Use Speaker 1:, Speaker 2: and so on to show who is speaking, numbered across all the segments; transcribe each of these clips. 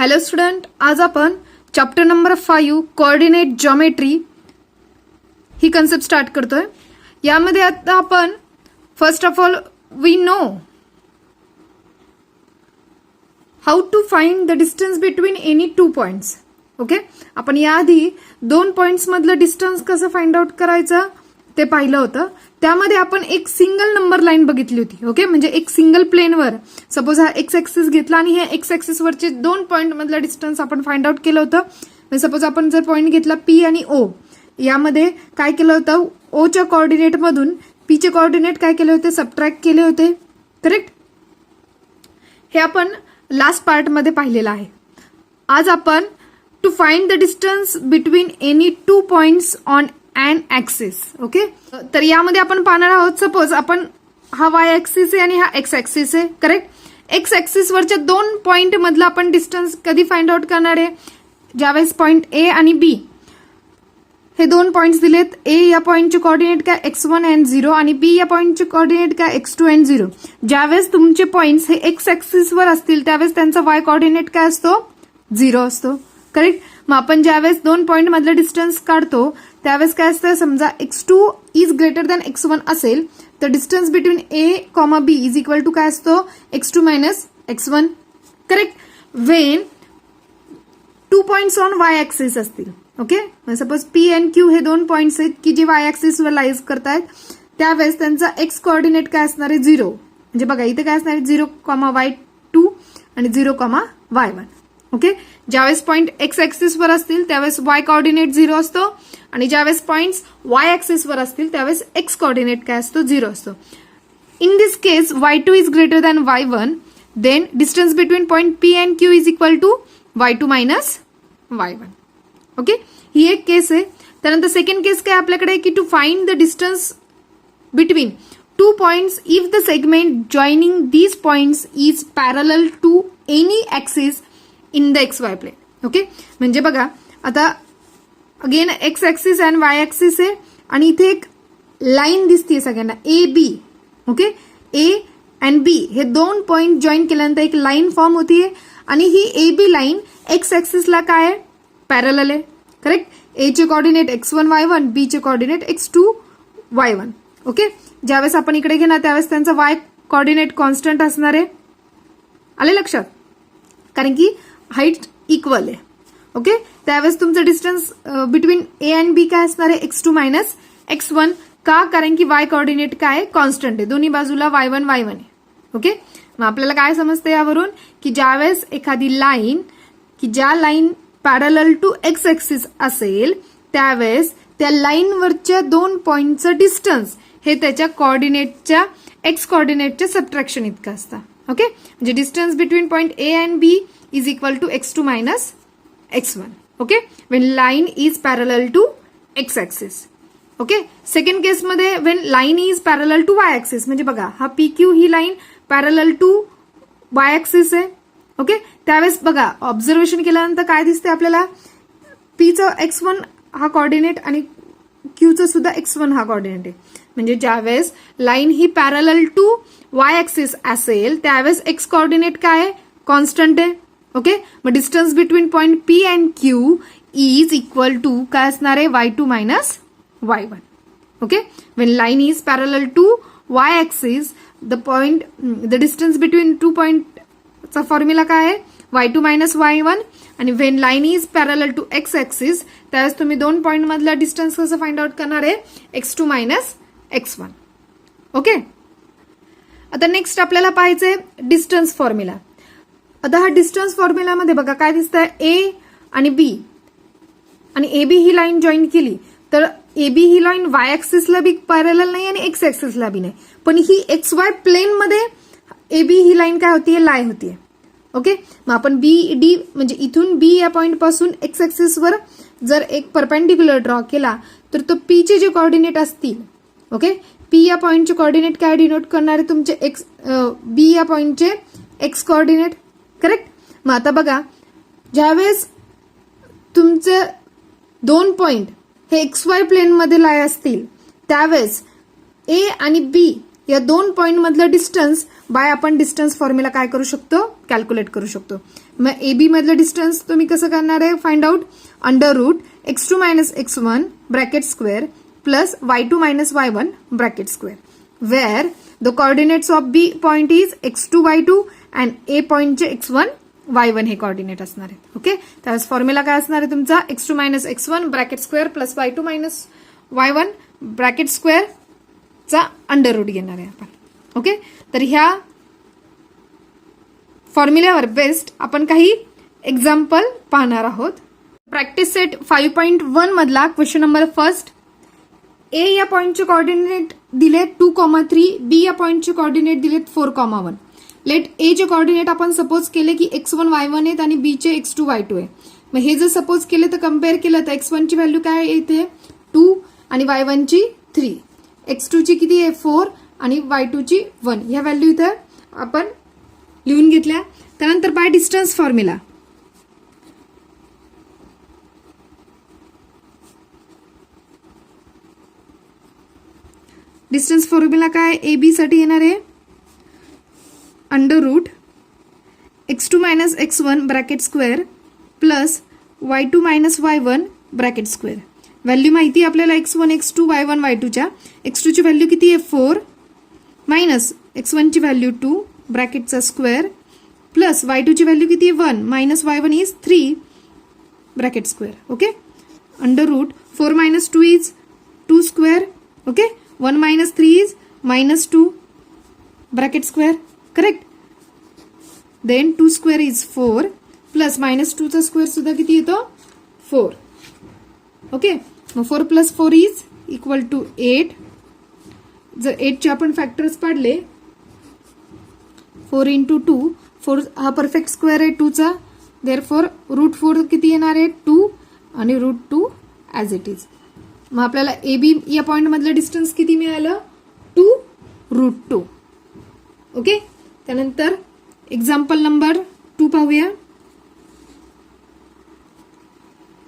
Speaker 1: Hello student, आज आपण chapter number 5 coordinate geometry ही कन्सेप्ट स्टार्ट करतोय. यामध्ये आता आपण first of all we know how to find the distance between any two points. Okay, आपण याआधी दोन पॉइंट्स मधलं डिस्टन्स कसं फाइंड आउट करायचं ते पाहिलं होतं. त्यामध्ये आपण एक सिंगल नंबर लाईन बघितली होती. ओके, म्हणजे एक सिंगल प्लेनवर सपोज हा एक्स ऍक्सिस घेतला आणि हे एक्स ऍक्सिस वरचे दोन पॉइंट मधलं डिस्टन्स आपण फाइंड आउट केलं होतं. सपोज आपण जर पॉइंट घेतला पी आणि ओ, यामध्ये काय केलं होतं, ओच्या कोऑर्डिनेट मधून पीचे कोऑर्डिनेट काय केले होते, सबट्रॅक्ट केले होते. करेक्ट, हे आपण लास्ट पार्ट मध्ये पाहिलेलं आहे. आज आपण to find the distance between any two points on and axis. Okay, तर यामध्ये आपण पाहणार आहोत, सपोज आपण हा वाय ऍक्सिस आहे आणि हा एक्स ऍक्सिस आहे. करेक्ट, एक्स ऍक्सिस वरच्या दोन पॉइंट मधला आपण डिस्टन्स कधी फाइंड आउट करणार आहे, ज्यावेळेस पॉइंट ए आणि बी हे दोन पॉइंट्स दिलेत. ए या पॉइंटचे कोऑर्डिनेट काय x1 अँड 0 आणि बी या पॉइंटचे कोऑर्डिनेट काय x2 अँड 0. ज्यावेळेस तुमचे पॉइंट्स हे एक्स ऍक्सिस वर असतील त्यावेळेस त्यांचा वाय कोऑर्डिनेट काय असतो, 0 असतो. करेक्ट, मग आपण ज्यावेळेस दोन पॉइंट मधलं डिस्टन्स काढतो त्यावेळेस काय असतं, समजा x2 is greater than x1 असेल तर distance between A comma B is equal to काय असतो, x2 minus x1. Correct, when two points on Y axis असतील. Okay, suppose P and Q हे दोन पॉइंट्स आहेत की जे वाय ऍक्सिस वर लाईज करतायत, त्यावेळेस त्यांचा एक्स कोऑर्डिनेट काय असणार आहे, 0. म्हणजे बघा इथे काय असणार आहे, 0,y2 आणि 0,y1. ओके, ज्यावेळेस पॉइंट एक्स ऍक्सिस वर असतील त्यावेळेस वाय कोऑर्डिनेट 0 असतो आणि ज्यावेळेस पॉइंट्स वाय ऍक्सिस वर असतील त्यावेळेस एक्स कोऑर्डिनेट काय असतो, 0 असतो. In this case y2 is greater than y1, then distance between point P and Q is equal to y2 minus y1. Okay, ही एक केस आहे. त्यानंतर सेकंड केस काय आपल्याकडे, की to find the distance between two points if the segment joining these points is parallel to any axis in the XY plane. Okay, म्हणजे बघा आता again X axis and Y axis आहे आणि इथे एक लाईन दिसते सगळ्यांना, A B. Okay, A and बी हे दोन पॉइंट जॉईन केल्यानंतर एक लाईन फॉर्म होतीये आणि ही ए बी लाईन एक्स ऍक्सिसला काय आहे, पॅरलल आहे. करेक्ट, ए चे कोऑर्डिनेट x1 y1, बी चे कोऑर्डिनेट x2 y1. ओके, ज्यावेळेस आपण इकडे घेणार त्यावेळेस त्यांचा वाय कोऑर्डिनेट कॉन्स्टंट असणार आहे. आले लक्षात, कारण की हाईट इक्वल आहे. ओके, त्यावेळेस तुमचं डिस्टन्स बिटवीन ए अँड बी काय असणार आहे, x2 मायनस x1. का, कारण की वाय कोऑर्डिनेट काय कॉन्स्टंट आहे, दोन्ही बाजूला y1 y1 आहे. ओके, मग आपल्याला काय समजतं यावरून, की ज्यावेळेस एखादी लाईन की ज्या line parallel to X axis असेल त्यावेळेस त्या लाईनवरच्या दोन पॉइंटचं डिस्टन्स हे त्याच्या कोऑर्डिनेटच्या एक्स कोऑर्डिनेटच्या सबट्रॅक्शन इतकं असतं. ओके, म्हणजे distance between point A and B is equal to x2 minus x1. Okay, when line is parallel to X axis. Okay, second केसमध्ये when line is parallel to Y axis, म्हणजे बघा हा P Q ही line parallel to Y axis आहे. Okay, त्यावेळेस बघा observation केल्यानंतर काय दिसते आपल्याला, पीचं x1 हा कोऑर्डिनेट आणि क्यूचं सुद्धा x1 हा कोऑर्डिनेट आहे. म्हणजे ज्यावेळेस लाईन ही पॅरलल टू वाय ऍक्सिस असेल त्यावेळेस एक्स कोऑर्डिनेट काय आहे, कॉन्स्टंट आहे. ओके, मग distance between point P and Q is equal to काय असणार आहे, y2 minus y1. Okay, when line is parallel to Y axis the distance between two point चा फॉर्म्युला काय आहे, y2 मायनस y1. आणि when line is parallel to X axis त्यावेळेस तुम्ही दोन पॉइंट मधला डिस्टन्स कसं फाइंड आउट करणार आहे, x2 मायनस x1. ओके, आता नेक्स्ट आपल्याला पाहायचंय डिस्टन्स फॉर्म्युला. आता हा डिस्टन्स फॉर्म्युलामध्ये बघा काय दिसतंय, ए आणि बी आणि ए बी ही लाईन जॉईन केली तर ए बी ही लाईन वाय ऍक्सिसला बी पॅरलल नाही आणि एक्स ऍक्सिसला बी नाही, पण ही XY प्लेन मध्ये ए बी ही लाईन काय होतीये, लाय होतीये. ओके, मग आपण बी डी म्हणजे इथून बी या पॉइंट पासून एक्स ऍक्सिस वर जर एक परपेंडिक्युलर ड्रॉ केला तर तो पी चे जे कोऑर्डिनेट असतील, ओके, पी या पॉइंटचे कोऑर्डिनेट काय डिनोट करणार आहे, तुमचे एक्स बी या पॉइंटचे एक्स कोऑर्डिनेट. करेक्ट, मग आता बघा ज्यावेळेस तुमचे दोन पॉइंट हे XY प्लेन मध्ये लाय असतील त्यावेळेस ए आणि बी या दोन पॉइंट मधलं डिस्टन्स बाय आपण डिस्टन्स फॉर्म्युला काय करू शकतो, कॅल्क्युलेट करू शकतो. मग ए बी मधलं डिस्टन्स तुम्ही कसं करणार आहे find out. Under root x2 minus x1 bracket square plus y2 minus y1 bracket square, where the coordinates of B point is x2 y2 and A पॉइंटचे x1 y1 हे coordinate असणार आहेत. Okay, त्यावेळेस formula काय असणार आहे तुमचा x2 minus x1 bracket square plus y2 minus y1 bracket square चा अंडर रूट घेणार आहे आपण. ओके, तर ह्या फॉर्म्युल्यावर बेस्ड आपण काही एक्झाम्पल पाहणार आहोत. प्रॅक्टिस सेट 5.1 मधला क्वेश्चन नंबर फर्स्ट. ए या पॉइंटचे कोऑर्डिनेट दिलेत 2,3, बी या पॉइंटचे कोऑर्डिनेट दिलेत 4,1. लेट ए चे कोऑर्डिनेट आपण सपोज केले की x1 y1 आहेत आणि बी चे x2 y2 आहे. मग हे जर सपोज केले तर कम्पेअर केलं तर x1 ची व्हॅल्यू काय येते 2 आणि y1 ची 3, x2 ची किती आहे 4 आणि y2 ची 1. ह्या व्हॅल्यू इथं आपण लिहून घेतल्या. त्यानंतर by distance formula. Distance formula काय ए बी साठी येणार आहे under root x2 minus x1 bracket square plus y2 minus y1 bracket square. Value माहिती आपल्याला x1 x2 y1 y2 च्या. x2 ची व्हॅल्यू किती आहे 4 मायनस x1 ची व्हॅल्यू 2 ब्रॅकेटचा स्क्वेअर प्लस y2 ची व्हॅल्यू किती आहे 1 minus y1 is 3 bracket square. Okay, under root 4 minus 2 is 2 square. Okay, 1 minus 3 is minus 2 bracket square. Correct. Then 2 square is 4 plus minus 2 चा square सुद्धा किती येतो 4. Okay, मग 4 plus 4 is equal to 8. जर 8 चे आपण फॅक्टर्स पाडले 4 इंटू 2, 4 हा परफेक्ट स्क्वेअर आहे 2 चा, देअरफॉर रूट 4 किती येणार आहे 2 आणि रूट 2 ॲज इट इज. मग आपल्याला ए बी या पॉइंट मधलं डिस्टन्स किती मिळालं 2 रूट 2. ओके, त्यानंतर एक्झाम्पल नंबर 2 पाहूया.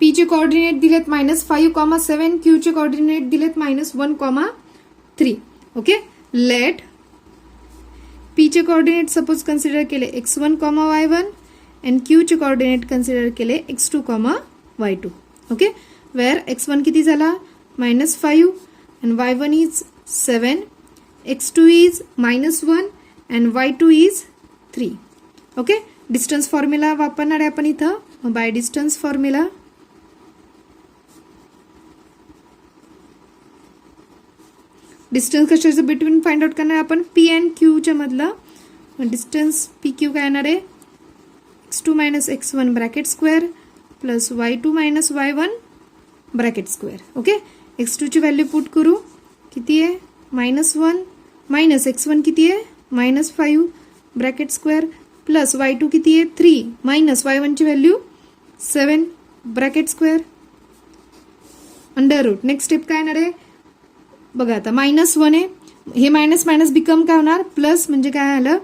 Speaker 1: पी चे कोऑर्डिनेट दिलेत -5,7, क्यू चे कोऑर्डिनेट दिलेत -1,3. ओके, लेट पी चे कोऑर्डिनेट सपोज कन्सिडर केले x1, y1 अँड क्यू चे कोऑर्डिनेट कन्सिडर केले x2, y2. Okay, where x1 किती झाला -5 and y1 is 7, x2 is -1 and y2 is 3. Okay, distance formula वापरणार आहे आपण इथं. बाय डिस्टन्स फॉर्म्युला डिस्टन्स कशाचं बिटवीन फाइंड आउट करणार आपण पी अँड क्यूच्या मधलं. डिस्टन्स पी क्यू काय येणार आहे x2 minus x1 bracket square plus y2 minus y1 bracket square. Okay, x2 ची व्हॅल्यू पुट करू किती आहे -1 मायनस x1 किती आहे -5 ब्रॅकेट स्क्वेअर प्लस y2 किती आहे 3 मायनस y1 ची value 7 bracket square under root. Next step काय येणार आहे बघा. आता -1 आहे, हे मायनस मायनस बिकम काय होणार प्लस, म्हणजे काय आलं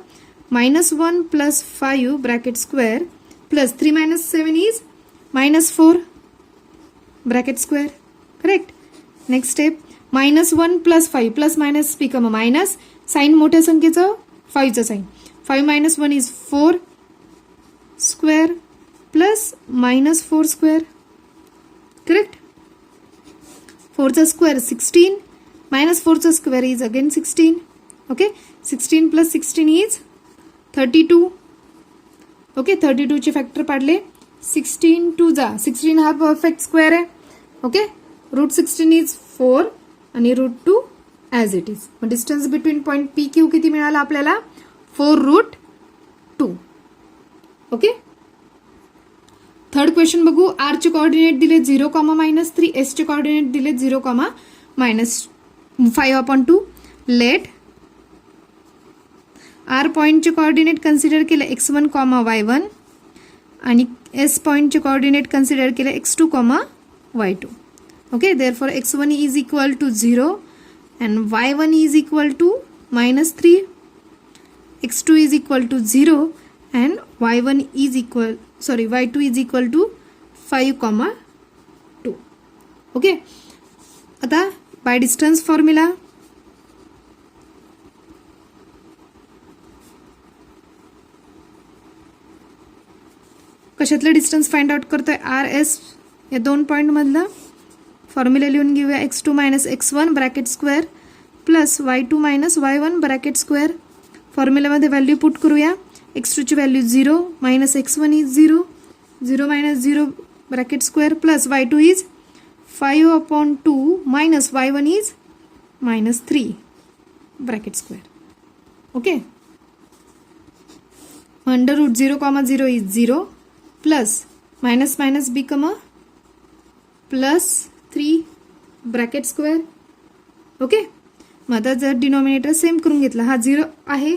Speaker 1: -1 plus 5 bracket square plus 3 minus 7 is -4 bracket square. Correct. Next step -1 plus 5 plus minus become minus, sign मोठ्या संख्येचं 5चं sign, 5 minus 1 is 4 square plus -4 square. Correct. 4चा स्क्वेअर 16 -4चा square is again 16. Okay, 16 plus 16 is 32. Okay, 32 चे factor पाडले 16 2 जा 16 हा perfect square आहे. ओके, रूट 16 इज 4 आणि रूट 2 ॲज इट इज. मग distance between point P Q किती मिळाला आपल्याला 4 रूट 2. ओके, थर्ड क्वेश्चन बघू. आर चे कोऑर्डिनेट दिले 0, -3, एस चे कोऑर्डिनेट दिले 0, -5/2. लेट आर पॉइंटचे कोऑर्डिनेट कन्सिडर केले x1, y1 आणि एस पॉइंटचे कोऑर्डिनेट कन्सिडर केले x2, y2. Okay, therefore x1 is equal to 0 and y1 is equal to -3, x2 is equal to 0 and y2 is equal to 5,2. Okay, आता by distance formula. कशातलं distance find out करतोय, R S या 2 पॉईंटमधलं. Formula लिहून घेऊया, x2 minus x1 bracket square plus y2 minus y1 bracket square. फॉर्म्युलामध्ये value put करूया. x2 ची value 0 minus x1 is 0, 0 minus 0 bracket square plus y2 is 5/2 minus y1 is minus 3 bracket square. Okay. Under root 0, 0 is 0 plus minus minus become a plus 3 bracket square. Okay. मग आता जर denominator same करून घेतला, हा 0 आहे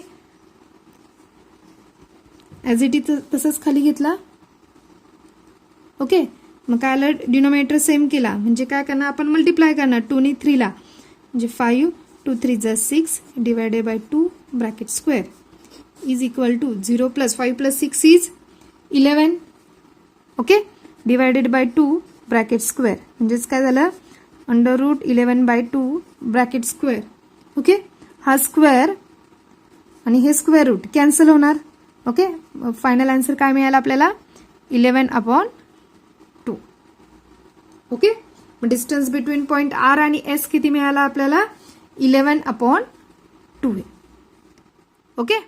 Speaker 1: as it is तसंच खाली घेतला. ओके. मग काय आलं, डिनॉमिनेटर सेम केला म्हणजे काय करणार आपण, मल्टिप्लाय करणार 2 ने 3 ला, म्हणजे 5 2 3 6 divided by 2 bracket square is equal to 0 plus 5 plus 6 is 11. Okay. Divided by 2 bracket square म्हणजेच काय झालं, under root 11/2 bracket square. Okay. हा स्क्वेअर आणि हे स्क्वेअर रूट कॅन्सल होणार. ओके. फायनल आन्सर काय मिळाला आपल्याला, 11/2. ओके. मग डिस्टन्स बिटवीन पॉइंट आर आणि एस किती मिळाला आपल्याला, 11/2. ओके.